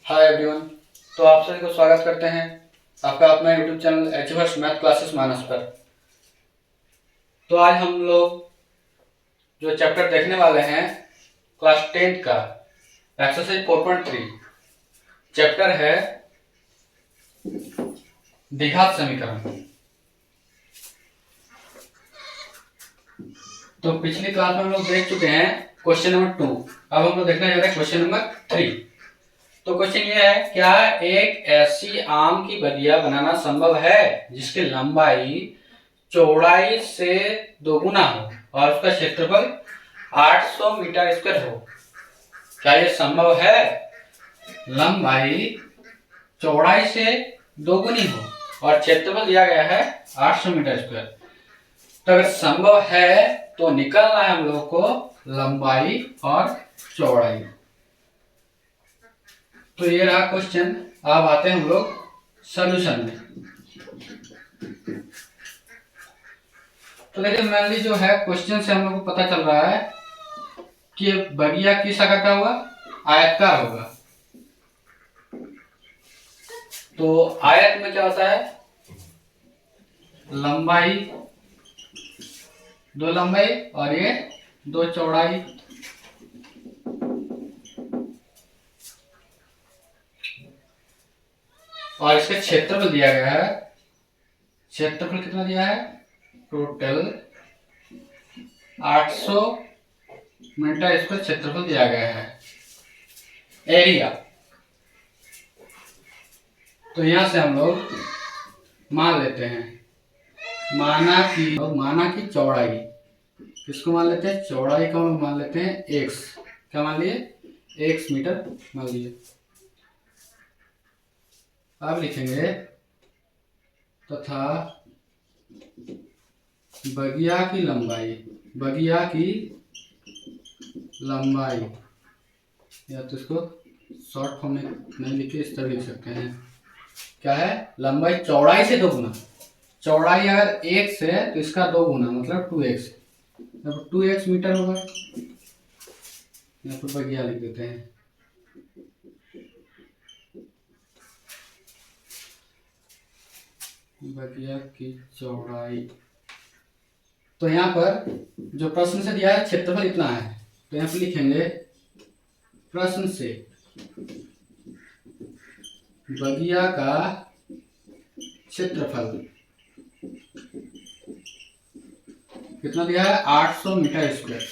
Hi everyone. तो आप सभी को स्वागत करते हैं आपका अपना यूट्यूब चैनल एचवर्स मैथ क्लासेस मानस पर। तो आज हम लोग जो चैप्टर देखने वाले हैं क्लास 10 का एक्सरसाइज 4.3 चैप्टर है द्विघात समीकरण। तो पिछली क्लास में हम लोग देख चुके हैं क्वेश्चन नंबर 2। अब हम लोग देखने जा रहे हैं क्वेश्चन नंबर 3। तो क्वेश्चन ये है, क्या एक ऐसी आम की बगिया बनाना संभव है जिसकी लंबाई चौड़ाई से दोगुना हो और उसका क्षेत्रफल 800 मीटर स्क्वायर हो? क्या ये संभव है? लंबाई चौड़ाई से दोगुनी हो और क्षेत्रफल दिया गया है 800 मीटर स्क्वायर। तो अगर संभव है तो निकालना है हम लोग को लंबाई और चौड़ाई। तो ये रहा क्वेश्चन। अब आते हैं हम लोग सॉल्यूशन में। तो देखिए मेनली जो है क्वेश्चन से हम लोग को पता चल रहा है कि बगिया किस आकार का होगा, आयताकार होगा। तो आयत में क्या होता है, लंबाई, दो लंबाई और ये दो चौड़ाई। और इसका क्षेत्रफल दिया गया है, क्षेत्रफल कितना दिया है, टोटल 800 मीटर स्क्वायर क्षेत्रफल दिया गया है। एरिया, तो यहां से हम लोग मान लेते हैं, माना की चौड़ाई, किसको मान लेते हैं, चौड़ाई को हम मान लेते हैं x। क्या मान लिए, x मीटर मान लिए। अब लिखेंगे तथा बगिया की लंबाई, या तो इसको शॉर्ट फॉर्म में नहीं लिखे, इस तरह लिख सकते हैं। क्या है, लंबाई चौड़ाई से दोगुना। चौड़ाई अगर x है तो इसका दो गुना मतलब 2x, जब 2x मीटर होगा। यहाँ पर बगिया लिख देते हैं। बगिया की चौड़ाई, तो यहाँ पर जो प्रश्न से दिया है क्षेत्रफल इतना है, तो यहाँ पर लिखेंगे प्रश्न से बगिया का क्षेत्रफल कितना दिया है, 800 मीटर स्क्वायर।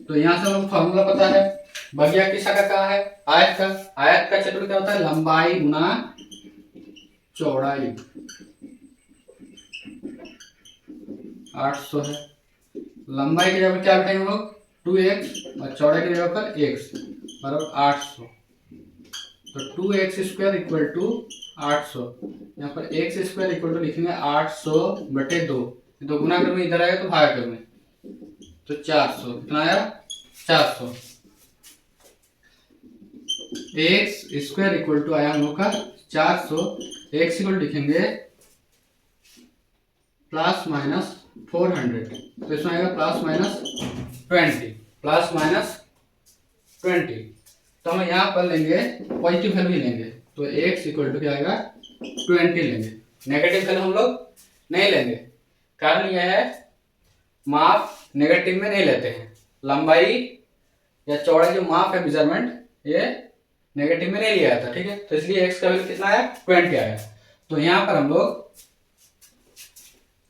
तो यहाँ से हमको फॉर्मूला पता है, बगिया किस आकार का है, आयत का। आयत का क्षेत्रफल क्या होता है, लंबाई गुना चौड़ाई। 800 है, लंबाई की जगह पर क्या बैठेंगे हम लोग, 2x और चौड़ाई की जगह पर x बराबर 800। तो 2x स्क्वायर इक्वल टू 800, यहाँ पर x स्क्वायर इक्वल टू लिखेंगे 800 बटे 2। तो गुना कर में इधर आएगा तो भाग कर में, तो 400। कितना आया, 400। x स्क्वायर इक्वल टू आया हम लोग का 400। x इक्वल लिखेंगे प्लस माइनस 400, तो इसमें आएगा प्लस माइनस 20। तो हम यहाँ पर लेंगे पॉजिटिव वैल्यू लेंगे, तो x इक्वल टू क्या आएगा 20 लेंगे। नेगेटिव वैल्यू हम लोग नहीं लेंगे, कारण यह है माप नेगेटिव में नहीं लेते हैं। लंबाई या चौड़ाई जो माप है मेजरमेंट, ये नेगेटिव में नहीं लिया जाता, ठीक है। तो इसलिए x का वैल्यू कितना आया, 20 आया। तो यहाँ पर हम लोग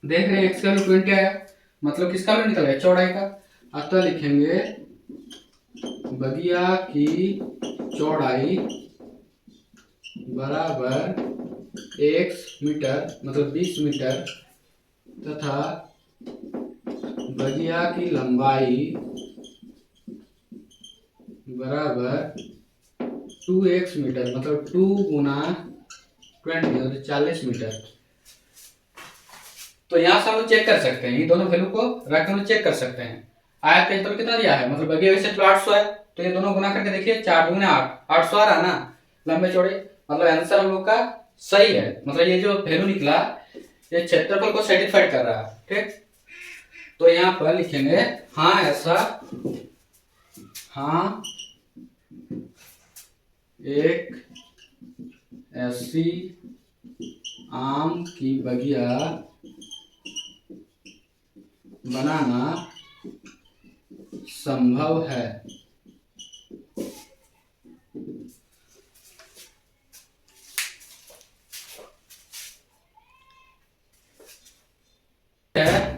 देख रहे हैं x का वैल्यू 20 आया, मतलब किसका वैल्यू निकल गया, चौड़ाई का। अतः लिखेंगे बगिया की चौड़ाई बराबर x मीटर मतलब 20 मीटर तथा बगिया की लंबाई बराबर 2x मीटर मतलब 2 गुना 20 मतलब 40 मीटर। तो यहाँ से हम लोग चेक कर सकते हैं, ये दोनों वैल्यू को रख कर चेक कर सकते हैं। आयत का क्षेत्रफल कितना दिया है, मतलब बगिया वैसे 800 है, तो ये दोनों गुना करके देखिए, 4 दूनी 8, 800 आ रहा ना लंबे चौड़े, मतलब आंसर हम लोग का सही है। मतलब ये जो वैल्यू निकला ये क्षेत्रफल को सेटिस्फाइड कर रहा है, ठीक। तो यहाँ पर लिखेंगे हाँ ऐसा, हाँ एक ऐसी आम की बगिया बनाना संभव है।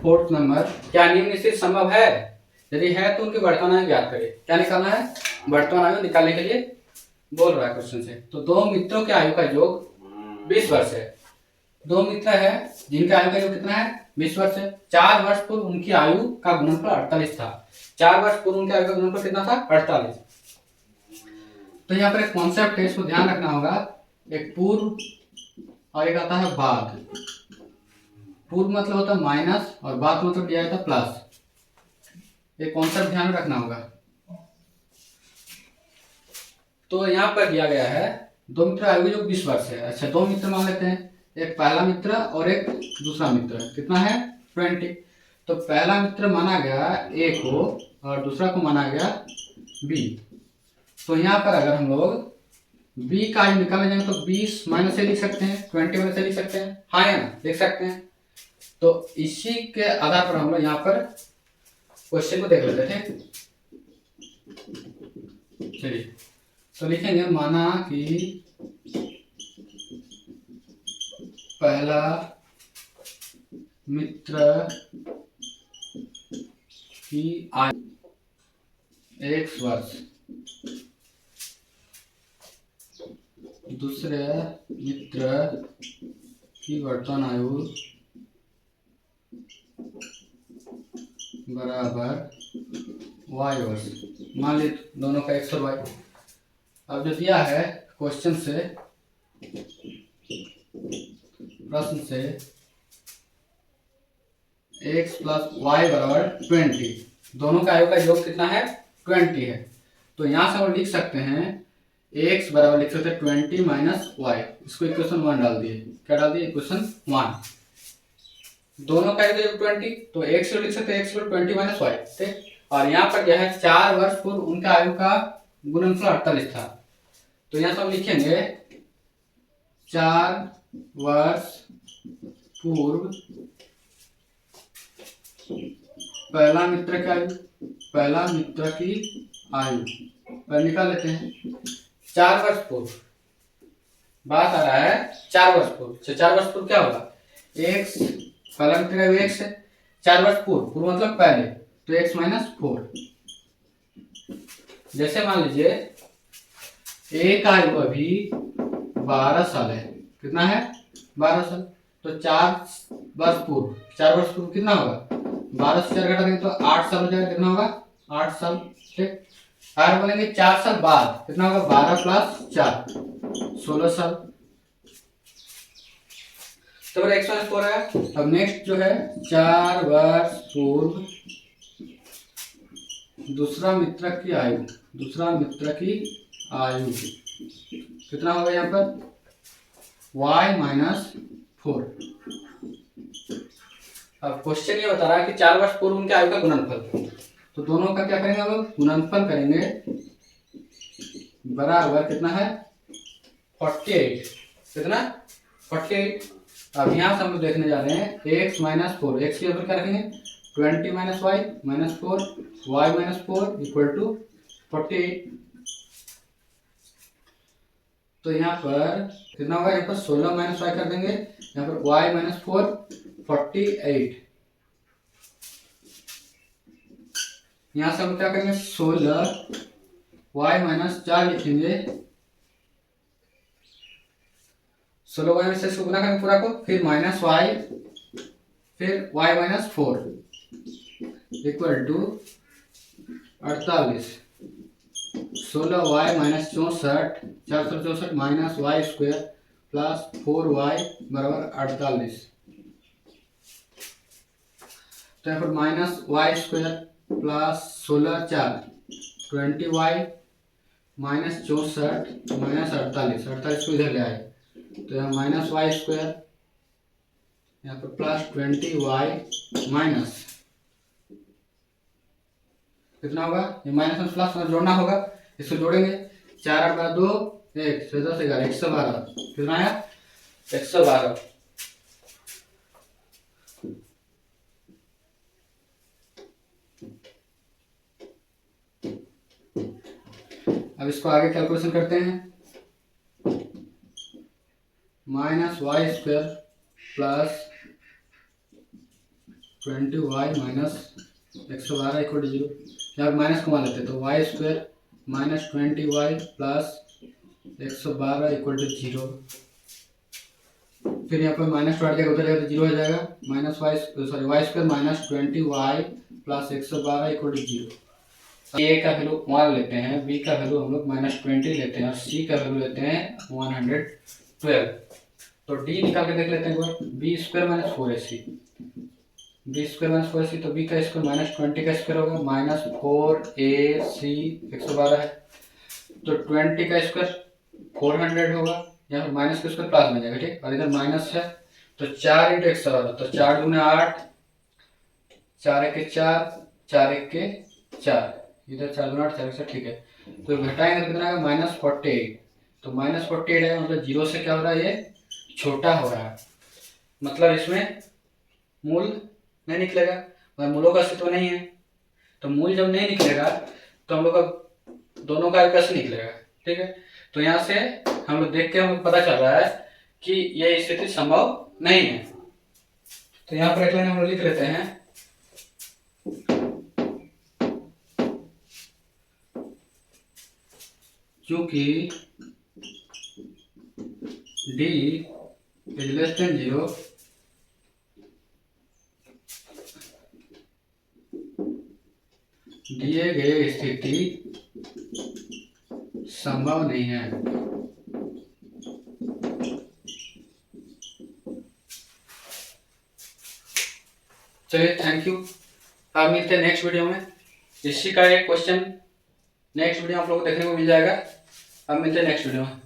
फोर्थ नंबर, क्या निम्नलिखित संभव है? यदि है तो उनकी वर्तमान आयु ज्ञात करें। क्या निकालना है? वर्तमान आयु निकालने के लिए बोल रहा है क्वेश्चन से। तो दो मित्रों के आयु का योग 20 वर्ष है। दो मित्र है जिनका आयु का योग कितना है? 20 वर्ष है। 4 वर्ष पूर्व उनकी आयु का गुणनफल 48 था। 4 वर्ष पूर्व उनकी आयु का गुणनफल कितना था? 48। तो यहाँ पर एक कॉन्सेप्ट है, इसको ध्यान रखना होगा। एक पूर्व और एक आता है बाद। पूर्व मतलब होता है माइनस और बाद मतलब दिया जाता है प्लस। एक कॉन्सेप्ट ध्यान रखना होगा। तो यहाँ पर दिया गया है दो मित्र आयु जो 20 वर्ष है। अच्छा, दो मित्र मान लेते हैं, एक पहला मित्र और एक दूसरा मित्र। कितना है? 20। तो पहला मित्र माना गया ए को और दूसरा को माना गया बी। तो यहाँ पर अगर हम लोग बी का आयु निकालने जाएंगे तो 20 माइनस से लिख सकते हैं, 20 माइनस से लिख सकते हैं, हाँ या ना? लिख सकते हैं। तो इसी के आधार पर हम लोग यहाँ पर क्वेश्चन को देख लेते थे। चलिए, तो लिखेंगे माना कि पहला मित्र की आयु 1 वर्ष, दूसरे मित्र की वर्तमान आयु बराबर y वर्ष। मान ली दोनों का x और y। अब जो दिया है क्वेश्चन से, प्रश्न से x प्लस y बराबर 20, दोनों का आयु का योग कितना है? 20 है। तो यहाँ से हम लिख सकते हैं x बराबर लिख सकते हैं 20 माइनस y। इसको इक्वेशन 1 डाल दिए। क्या डाल दिए? इक्वेशन 1। दोनों का आयु 20, तो x लिख सकते हैं x बराबर 20 माइनस y। ठीक। और यहाँ पर क्या है? 4 वर्ष पूर्व उनका आयु का गुणनफल 48 था। तो यहाँ से हम लिखेंगे 4 वर्ष पूर्व पहला मित्र की आयु, पहला मित्र की आयु पर निकाल लेते हैं। 4 वर्ष पूर्व बात आ रहा है, 4 वर्ष पूर्व। 4 वर्ष पूर्व क्या होगा? x, पहला मित्र का आयु x है। 4 वर्ष पूर्व, पूर्व मतलब पहले, तो x माइनस 4। जैसे मान लीजिए a का आयु अभी 12 साल है। कितना है? 12 साल। तो 4 वर्ष पूर्व, 4 वर्ष पूर्व कितना होगा? 12 से 4 घटा देंगे तो 8 साल हो जाएगा। कितना होगा? 8 साल। ठीक। और बोलेंगे 4 साल बाद कितना होगा? 12 प्लस 4, 16 साल। तो मेरा x माइनस 4 है। अब नेक्स्ट जो है 4 वर्ष पूर्व दूसरा मित्र की आयु, दूसरा मित्र की आयु कितना होगा? यहाँ पर y माइनस 4। अब क्वेश्चन ये बता रहा है कि 4 वर्ष पूर्व उनके आयु का गुणनफल। तो दोनों का क्या करेंगे हम लोग? गुणनफल करेंगे। बराबर कितना है? 48। कितना? 48। अब यहाँ से हम लोग देखने जा रहे हैं x माइनस 4। x के ऊपर क्या रखेंगे? 20 minus y minus 4, y minus 4 equal to 48। तो यहाँ पर कितना होगा? यहाँ पर 16 माइनस वाई कर देंगे। यहाँ पर y माइनस 4, 48। यहाँ से हम क्या करेंगे? 16 y माइनस 4 लिखेंगे। 16 y से इसको गुना करेंगे पूरा को, फिर माइनस y, फिर y minus 4 equal to 48। 16 y minus 64, 464 minus y square plus 4y बराबर 48। तो यहाँ पर minus y square plus 16 4 20y minus 64 minus 48 को इधर ले आए तो यहाँ माइनस वाई स्क्वायर, यहाँ पर प्लस 20y माइनस कितना होगा? ये माइनस में प्लस जोड़ना होगा। इसको जोड़ेंगे 4 8 2, एक 10 11 112 कितना आया 112। अब इसको आगे कैलकुलेशन करते हैं। Minus y square plus 20y minus 112 equal to 0। यहाँ माइनस को मान लेते हैं तो y square minus 20y plus 112 equal to 0। फिर यहाँ पर माइनस टू उधर जाएगा तो 0 हो जाएगा। Minus y y square minus 20y plus 112 equal to 0। A का वैल्यू 1 लेते हैं, बी का वैल्यू हम लोग -20 लेते हैं और सी का वैल्यू लेते हैं 112। तो डी निकाल के देख लेते हैं एक बार। B square minus 4ac, B square minus 4ac, तो बी का स्क्वायर -20 का स्क्वायर होगा -4ac 112 है, तो 20 का स्क्वायर 400 होगा। यहाँ पर माइनस का स्क्वायर प्लस में जाएगा, ठीक। और इधर माइनस है तो 4 × 112, तो 4 दूनी 8, 4 1 4, 4 1 4, इधर 4 दूनी 8, 4 1 ठीक है। तो घटाएंगे तो कितना आएगा -48। तो -48 है मतलब 0 से क्या हो रहा है, ये छोटा हो रहा है, मतलब इसमें मूल नहीं निकलेगा, मतलब मूलों का अस्तित्व नहीं है। तो मूल जब नहीं निकलेगा तो हम लोग का दोनों का कैसे निकलेगा, ठीक है। तो यहाँ से हम लोग देख के हमें पता चल रहा है कि यह स्थिति संभव नहीं है। तो यहाँ पर एक लाइन हम लोग लिख लेते हैं, क्योंकि d इज लेस देन 0 दिए गए स्थिति संभव नहीं है। चलिए, थैंक यू। अब मिलते हैं नेक्स्ट वीडियो में। इसी का एक क्वेश्चन नेक्स्ट वीडियो आप लोगों को देखने को मिल जाएगा। अब मिलते हैं नेक्स्ट वीडियो में।